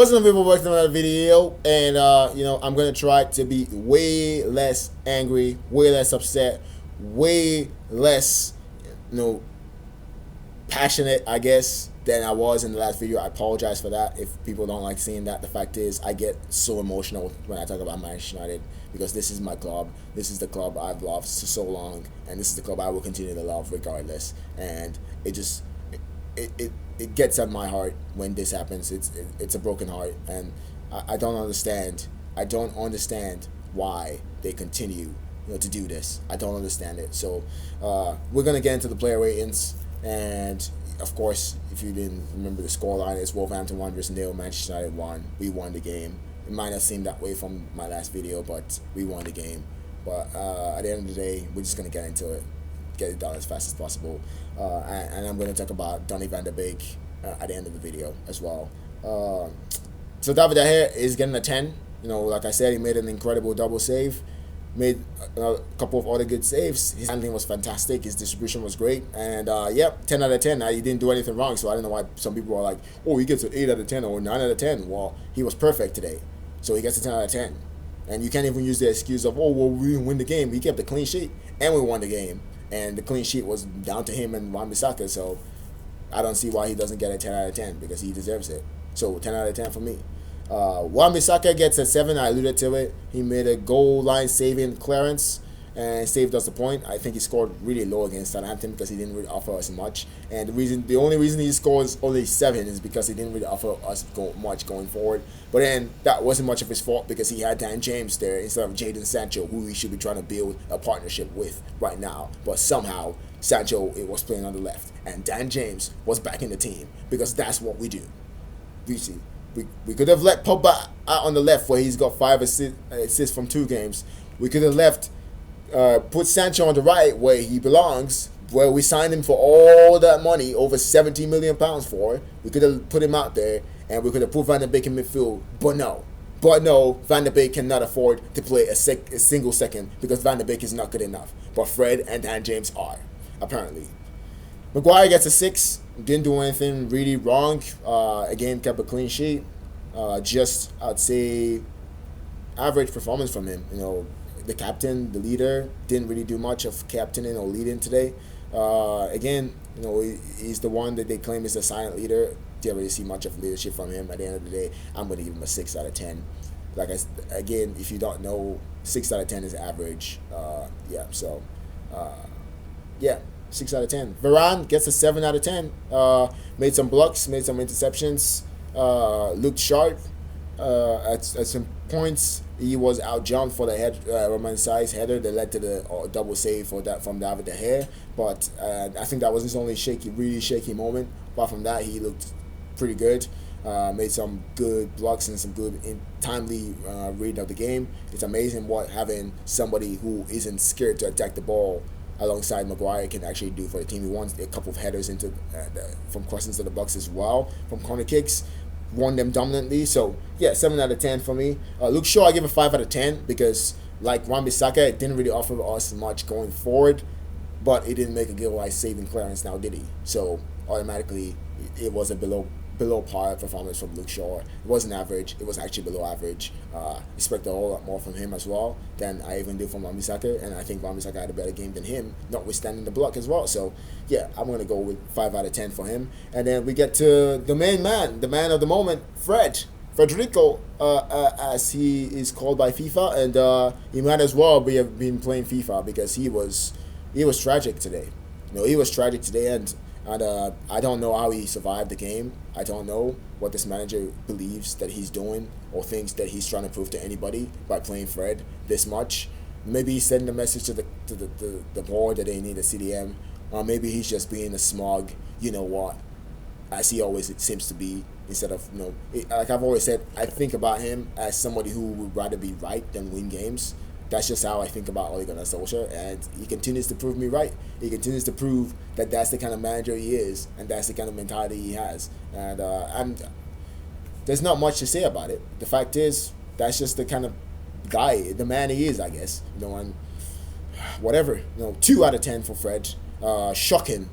What's up, people? Welcome to another video, and I'm gonna try to be way less angry, way less upset, way less, you know, passionate, I guess, than I was in the last video. I apologize for that if people don't like seeing that. The fact is, I get so emotional when I talk about Manchester United because this is my club. This is the club I've loved for so long, and this is the club I will continue to love regardless. And it just it gets at my heart when this happens. It's a broken heart, and I don't understand. I don't understand why they continue, to do this. I don't understand it. So we're gonna get into the player ratings, and of course, if you didn't remember the scoreline, it's Wolverhampton Wanderers 0, Manchester United 1. We won the game. It might not seem that way from my last video, but we won the game. But at the end of the day, we're just gonna get into it. Get it done as fast as possible, and I'm going to talk about Donny van de Beek at the end of the video as well. So David De Gea is getting a 10. Like I said, he made an incredible double save, made a couple of other good saves. His handling was fantastic, his distribution was great, and 10 out of 10. Now, he didn't do anything wrong, so I don't know why some people are like, oh, he gets an 8 out of 10 or 9 out of 10. Well, he was perfect today, so he gets a 10 out of 10. And you can't even use the excuse of, oh, well, we didn't win the game. We kept a clean sheet, and we won the game. And the clean sheet was down to him and Wan-Bissaka, so I don't see why he doesn't get a 10 out of 10 because he deserves it. So 10 out of 10 for me. Wan-Bissaka gets a 7. I alluded to it. He made a goal line saving clearance and saved us the point. I think he scored really low against Southampton because he didn't really offer us much. And the only reason he scores only 7 is because he didn't really offer us much going forward. But then that wasn't much of his fault because he had Dan James there instead of Jadon Sancho, who we should be trying to build a partnership with right now. But somehow Sancho was playing on the left and Dan James was back in the team because that's what we do. We could have let Pogba out on the left where he's got 5 assists from 2 games. We could have left. Put Sancho on the right where he belongs, where we signed him for all that money, over £70 million for. We could have put him out there, and we could have put Van de Beek in midfield, but no, Van de Beek cannot afford to play a single second because Van de Beek is not good enough. But Fred and Dan James are, apparently. Maguire gets a 6. Didn't do anything really wrong. Again, kept a clean sheet. Just, I'd say, average performance from him. The captain, the leader, didn't really do much of captaining or leading today. Again, he's the one that they claim is the silent leader. Didn't really see much of leadership from him. At the end of the day, I'm going to give him a 6 out of 10. Again, if you don't know, 6 out of 10 is average. 6 out of 10. Varane gets a 7 out of 10. Made some blocks, made some interceptions, looked sharp. At some points, he was outjumped for the Roman size header that led to the double save from David De Gea. But I think that was his only really shaky moment. Apart from that, he looked pretty good. Made some good blocks and some good timely reading of the game. It's amazing what having somebody who isn't scared to attack the ball alongside Maguire can actually do for the team. He won a couple of headers into from crossings to the box as well, from corner kicks. Won them dominantly. So, 7 out of 10 for me. Luke Shaw, I give a 5 out of 10 because, like Wan-Bissaka, it didn't really offer us much going forward, but it didn't make a giveaway saving clearance now, did he? So, automatically, it was a below par performance from Luke Shaw. It wasn't average. It was actually below average. Expect a whole lot more from him as well than I even do from Wan-Bissaka, and I think Wan-Bissaka had a better game than him, notwithstanding the block as well. So, I'm going to go with 5 out of 10 for him. And then we get to the main man, the man of the moment, Federico, as he is called by FIFA, and he might as well have been playing FIFA because he was tragic today. He was tragic today, and I don't know how he survived the game. I don't know what this manager believes that he's doing or thinks that he's trying to prove to anybody by playing Fred this much. Maybe he's sending a message to the board that they need a CDM, or maybe he's just being a smug, as he always seems to be. Instead of, like I've always said, I think about him as somebody who would rather be right than win games. That's just how I think about Ole Gunnar Solskjaer, and he continues to prove me right. He continues to prove that that's the kind of manager he is, and that's the kind of mentality he has. And there's not much to say about it. The fact is, that's just the kind of guy, the man he is, I guess. And whatever. 2 out of 10 for Fred. Shocking.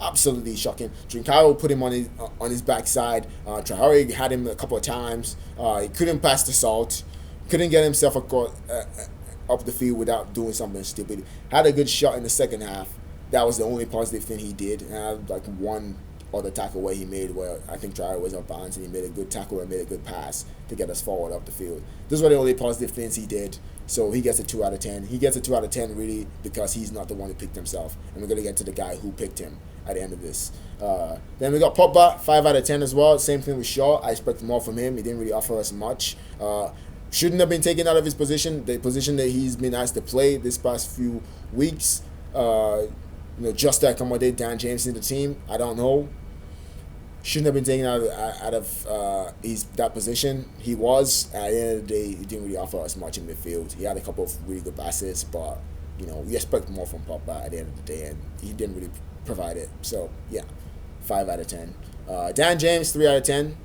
Absolutely shocking. Trincao put him on his backside. Traore had him a couple of times. He couldn't pass the salt. Couldn't get himself up the field without doing something stupid. Had a good shot in the second half. That was the only positive thing he did. And I had like one other tackle where he made where I think Traore was up bounds and he made a good tackle and made a good pass to get us forward up the field. Those were the only positive things he did. So he gets a 2 out of 10. He gets a 2 out of 10 really because he's not the one who picked himself. And we're going to get to the guy who picked him at the end of this. Then we got Pogba, 5 out of 10 as well. Same thing with Shaw. I expected more from him. He didn't really offer us much. Shouldn't have been taken out of his position, the position that he's been asked to play this past few weeks. Just to accommodate Dan James in the team. I don't know. Shouldn't have been taken out of that position. He was. At the end of the day, he didn't really offer us much in midfield. He had a couple of really good passes, but we expect more from Pogba at the end of the day, and he didn't really provide it. So yeah, 5 out of 10. Dan James, 3 out of 10.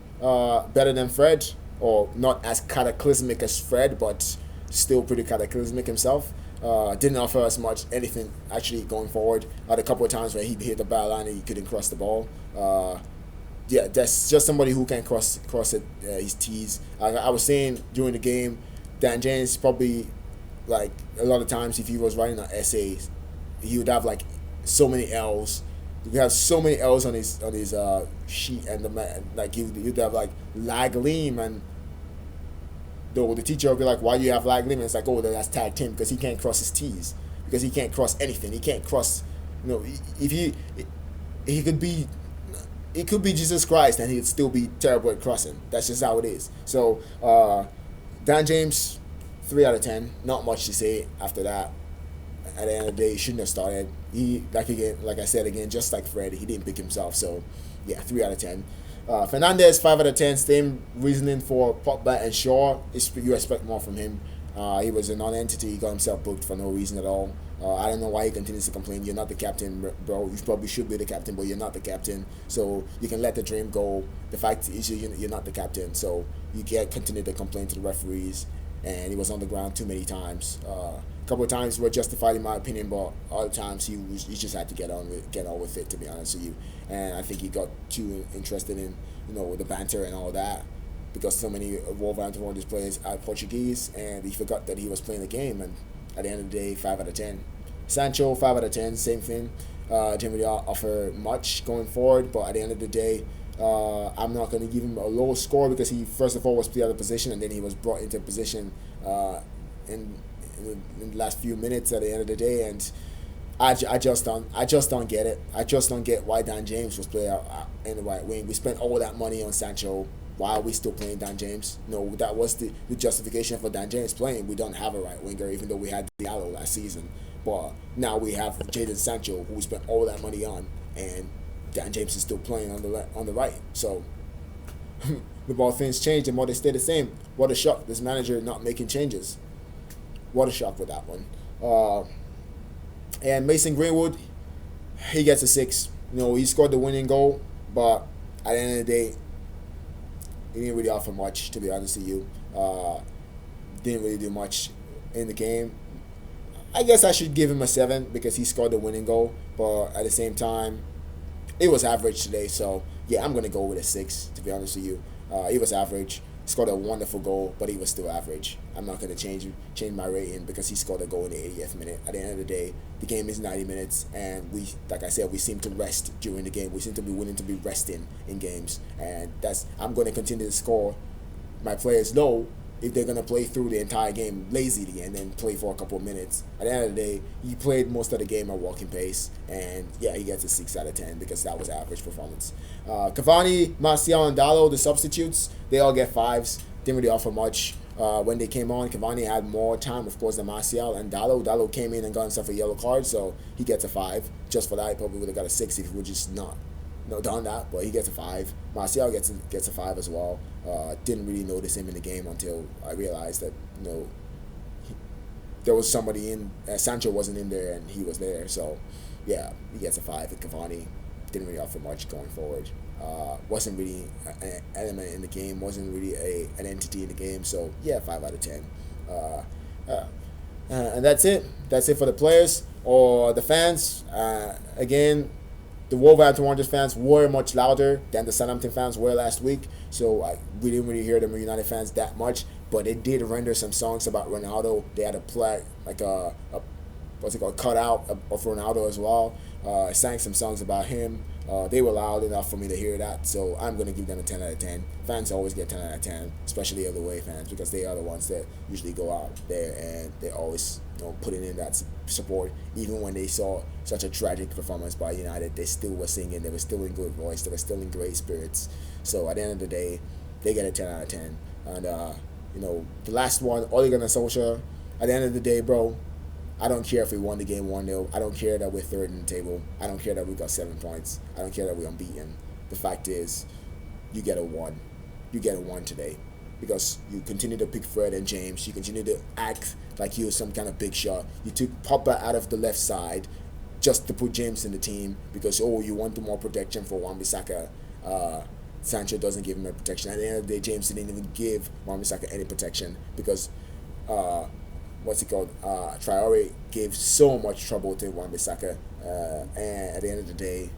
Better than Fred, or not as cataclysmic as Fred, but still pretty cataclysmic himself. Didn't offer us much anything actually going forward. Had a couple of times where he hit the ball line and he couldn't cross the ball. That's just somebody who can cross it, his T's. I was saying during the game, Dan James probably, like, a lot of times if he was writing an essay, he would have like so many L's. He would have so many L's on his sheet, and he'd have like lag lean, and the teacher would be like, why do you have lag lean? And it's like, oh, that's tagged him because he can't cross his T's, because he can't cross anything. He can't cross, if he could be. It could be Jesus Christ and he'd still be terrible at crossing. That's just how it is. So, Dan James, 3 out of 10. Not much to say after that. At the end of the day, he shouldn't have started. He, like I said again, just like Fred, he didn't pick himself. So, yeah, 3 out of 10. Fernandez, 5 out of 10. Same reasoning for Pogba and Shaw. You expect more from him. He was a non-entity. He got himself booked for no reason at all. I don't know why he continues to complain. You're not the captain, bro. You probably should be the captain, but you're not the captain. So you can let the dream go. The fact is you're not the captain. So you can't continue to complain to the referees. And he was on the ground too many times. A couple of times were justified in my opinion, but other times he just had to get on with it, to be honest with you. And I think he got too interested in the banter and all that, because so many Wolverhampton Wanderers players are Portuguese, and he forgot that he was playing the game. And at the end of the day, 5 out of 10. Sancho, 5 out of 10, same thing. Didn't really offer much going forward, but at the end of the day, I'm not going to give him a low score because he, first of all, was played out of position, and then he was brought into position in the last few minutes at the end of the day, and I just don't get it. I just don't get why Dan James was playing out in the right wing. We spent all that money on Sancho. Why are we still playing Dan James? No, that was the justification for Dan James playing. We don't have a right winger, even though we had Diallo last season. But now we have Jadon Sancho, who we spent all that money on, and Dan James is still playing on the right. So the more things change and more they stay the same. What a shock! This manager not making changes. What a shock with that one. And Mason Greenwood, he gets a 6. He scored the winning goal, but at the end of the day, he didn't really offer much, to be honest with you. Didn't really do much in the game. I guess I should give him a 7 because he scored the winning goal, but at the same time, it was average today. So yeah, I'm gonna go with a 6, to be honest with you. It was average. Scored a wonderful goal, but he was still average. I'm not gonna change my rating because he scored a goal in the 80th minute. At the end of the day, the game is 90 minutes, and like I said, we seem to rest during the game. We seem to be willing to be resting in games, and I'm gonna continue to score my players low if they're gonna play through the entire game lazily and then play for a couple of minutes. At the end of the day, he played most of the game at walking pace, and yeah, he gets a 6 out of 10 because that was average performance. Cavani, Martial, and Dallo, the substitutes, they all get 5s. Didn't really offer much. When they came on, Cavani had more time, of course, than Martial and Dallo. Dallo came in and got himself a yellow card, so he gets a 5. Just for that, he probably would have got a 6 if he would just not done that, but he gets a 5. Martial gets a 5 as well. Didn't really notice him in the game until I realized that there was somebody in. Sancho wasn't in there and he was there, so yeah, he gets a 5. And Cavani didn't really offer much going forward. Wasn't really an element in the game. Wasn't really an entity in the game. So yeah, 5 out of 10. And that's it. That's it for the players or the fans. Again, the Wolverhampton Wanderers fans were much louder than the Southampton fans were last week. So we didn't really hear the United fans that much, but they did render some songs about Ronaldo. They had a play like a what's it called, cutout of Ronaldo as well. Sang some songs about him. They were loud enough for me to hear that, so I'm going to give them a 10 out of 10. Fans always get 10 out of 10, especially other way fans, because they are the ones that usually go out there and they always putting in that support. Even when they saw such a tragic performance by United, they still were singing, they were still in good voice, they were still in great spirits. So at the end of the day, they get a 10 out of 10. And, the last one, Ole Gunnar Solskjaer, at the end of the day, bro, I don't care if we won the game 1-0. I don't care that we're third in the table. I don't care that we got 7 points. I don't care that we're unbeaten. The fact is, you get a 1. You get a 1 today. Because you continue to pick Fred and James. You continue to act like you're some kind of big shot. You took Pogba out of the left side just to put James in the team because, you want more protection for Wan-Bissaka. Sancho doesn't give him a protection. At the end of the day, James didn't even give Wan-Bissaka any protection because Traore gave so much trouble to Wan-Bissaka, and at the end of the day,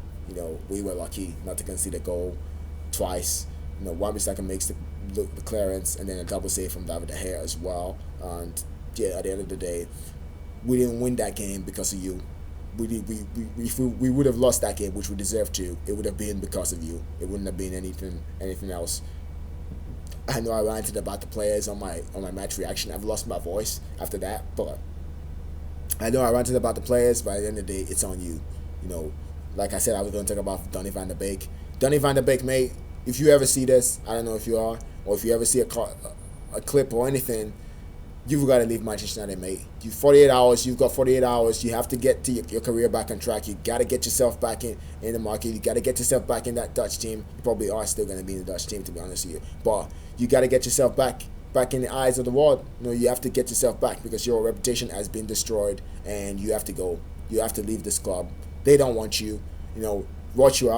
we were lucky not to concede a goal twice. Wan-Bissaka makes the clearance and then a double save from David De Gea as well. And yeah, at the end of the day, we didn't win that game because of you. If we would have lost that game, which we deserved to, it would have been because of you. It wouldn't have been anything else. I know I ranted about the players on my match reaction. I've lost my voice after that, but I know I ranted about the players. But at the end of the day, it's on you. Like I said, I was going to talk about Donny van de Beek. Donny van de Beek, mate. If you ever see this, I don't know if you are, or if you ever see a clip or anything, you've got to leave Manchester United, mate. You've got 48 hours. You have to get to your career back on track. You got to get yourself back in the market. You got to get yourself back in that Dutch team. You probably are still going to be in the Dutch team, to be honest with you. But you got to get yourself back in the eyes of the world. You have to get yourself back because your reputation has been destroyed and you have to go. You have to leave this club. They don't want you. What you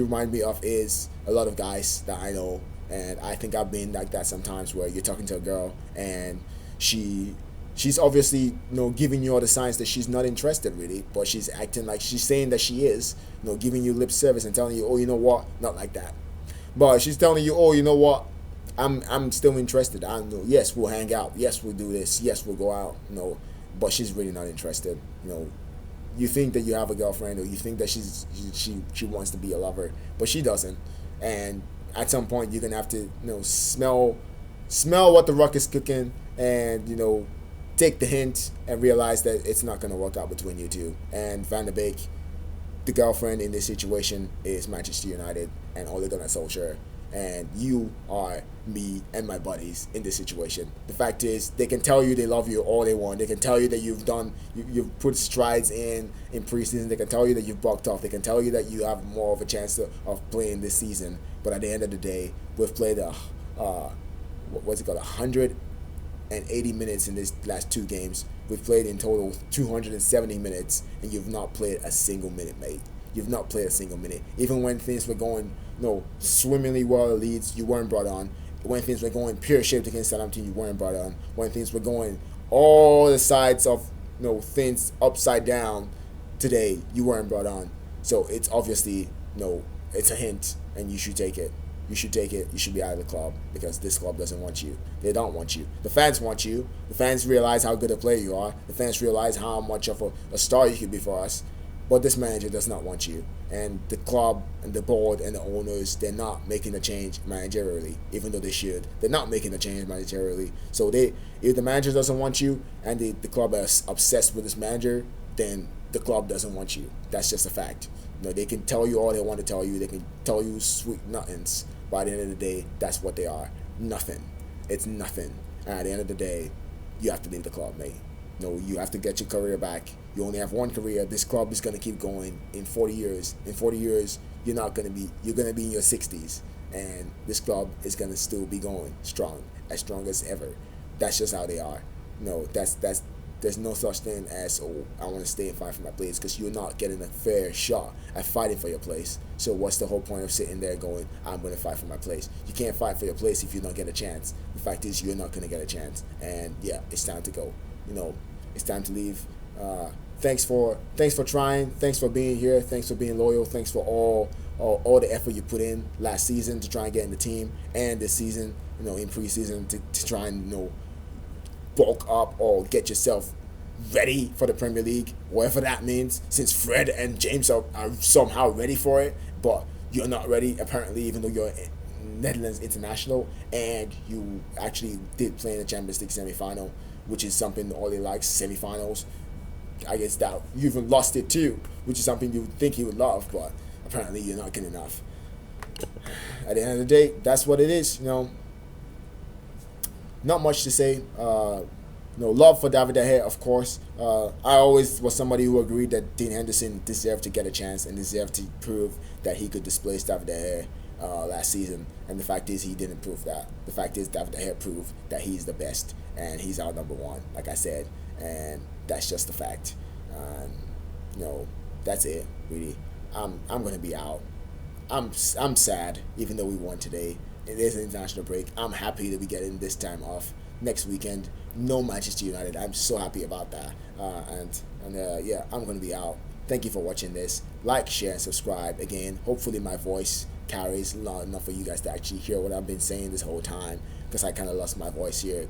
remind me of is a lot of guys that I know, and I think I've been like that sometimes where you're talking to a girl and she's obviously giving you all the signs that she's not interested really, but she's acting like she's saying that she is, giving you lip service and telling you, you know what, not like that, but she's telling you, you know what, I'm still interested. I know, yes, we'll hang out, yes, we'll do this, yes, we'll go out, but she's really not interested. You think that you have a girlfriend, or you think that she wants to be a lover, but she doesn't. And at some point, you're gonna have to smell what the Rock is cooking, and take the hint and realize that it's not gonna work out between you two. And Van de Beek, the girlfriend in this situation, is Manchester United and Ole Gunnar Solskjaer. And you are me and my buddies in this situation. The fact is, they can tell you they love you all they want. They can tell you that you've put strides in preseason. They can tell you that you've bucked off. They can tell you that you have more of a chance of playing this season. But at the end of the day, we've played 180 minutes in these last 2 games. We've played in total 270 minutes, and you've not played a single minute, mate. You've not played a single minute. Even when things were going swimmingly well at Leeds, you weren't brought on. When things were going pear-shaped against Southampton, you weren't brought on. When things were going all the sides of things upside down today, you weren't brought on. So it's obviously it's a hint, and you should take it. You should take it. You should be out of the club because this club doesn't want you. They don't want you. The fans want you. The fans realize how good a player you are. The fans realize how much of a star you could be for us. But this manager does not want you. And the club and the board and the owners, they're not making a change managerially, even though they should. They're not making a change managerially. So if the manager doesn't want you and the club is obsessed with this manager, then the club doesn't want you. That's just a fact. They can tell you all they want to tell you. They can tell you sweet nothings. By the end of the day, that's what they are. Nothing. It's nothing. And at the end of the day, you have to leave the club, mate. You have to get your career back. You only have one career. This club is going to keep going in 40 years. In 40 years, you're going to be in your 60s. And this club is going to still be going strong as ever. That's just how they are. There's no such thing as, I want to stay and fight for my place, because you're not getting a fair shot at fighting for your place. So what's the whole point of sitting there going, I'm going to fight for my place? You can't fight for your place if you don't get a chance. The fact is, you're not going to get a chance. And yeah, it's time to go. It's time to leave thanks for trying. Thanks for being here. Thanks for being loyal. Thanks for all the effort you put in last season to try and get in the team, and this season, in preseason to try and bulk up or get yourself ready for the Premier League, whatever that means. Since Fred and James are somehow ready for it, but you're not ready apparently, even though you're Netherlands international and you actually did play in the Champions League semi-final, which is something Ole likes, semi-finals. I guess that you even lost it too, which is something you would think he would love, but apparently you're not good enough. At the end of the day, that's what it is. Not much to say. Love for David De Gea, of course. I always was somebody who agreed that Dean Henderson deserved to get a chance and deserved to prove that he could displace David De Gea last season. And the fact is, he didn't prove that. The fact is, David De Gea proved that he's the best and he's our number one, like I said. And that's just the fact. That's it, really. I'm gonna be out. I'm sad, even though we won today. It is an international break. I'm happy that we getting this time off. Next weekend, no Manchester United. I'm so happy about that. Yeah, I'm gonna be out. Thank you for watching this. Like, share, and subscribe. Again, hopefully my voice carries loud enough for you guys to actually hear what I've been saying this whole time, because I kind of lost my voice here.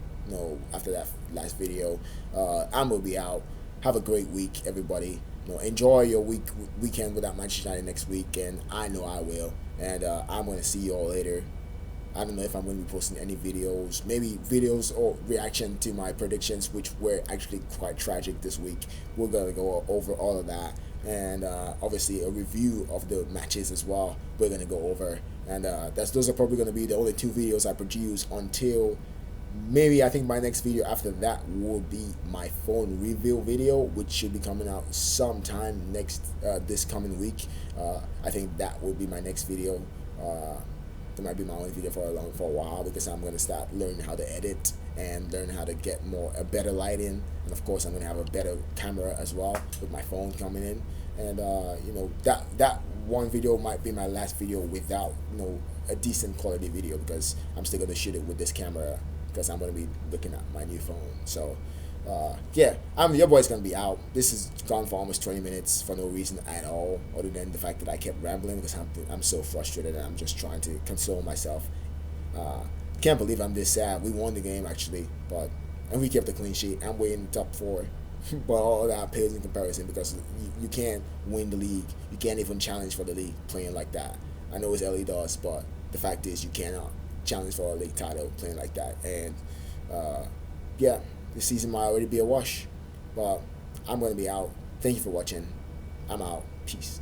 After that last video. I'm gonna be out. Have a great week, everybody. Enjoy your weekend without Manchester United next week, and I know I will. And I'm gonna see you all later. I don't know if I'm going to be posting any videos, maybe videos or reaction to my predictions, which were actually quite tragic this week. We're going to go over all of that, and obviously a review of the matches as well. We're going to go over, and those are probably going to be the only two videos I produce until maybe I think my next video after that will be my phone review video, which should be coming out sometime this coming week. I think that will be my next video. That might be my only video for a while, because I'm going to start learning how to edit and learn how to get a better lighting, and of course I'm going to have a better camera as well with my phone coming in. And that one video might be my last video without a decent quality video, because I'm still going to shoot it with this camera, because I'm going to be looking at my new phone. So yeah, your boy's gonna be out. This has gone for almost 20 minutes for no reason at all, other than the fact that I kept rambling, because I'm so frustrated and I'm just trying to console myself. Can't believe I'm this sad. We won the game actually, and we kept the clean sheet. I'm waiting top 4, but all that pales in comparison, because you can't win the league. You can't even challenge for the league playing like that. I know it's LA does, but the fact is you cannot challenge for a league title playing like that. And yeah. This season might already be a wash, but I'm going to be out. Thank you for watching. I'm out. Peace.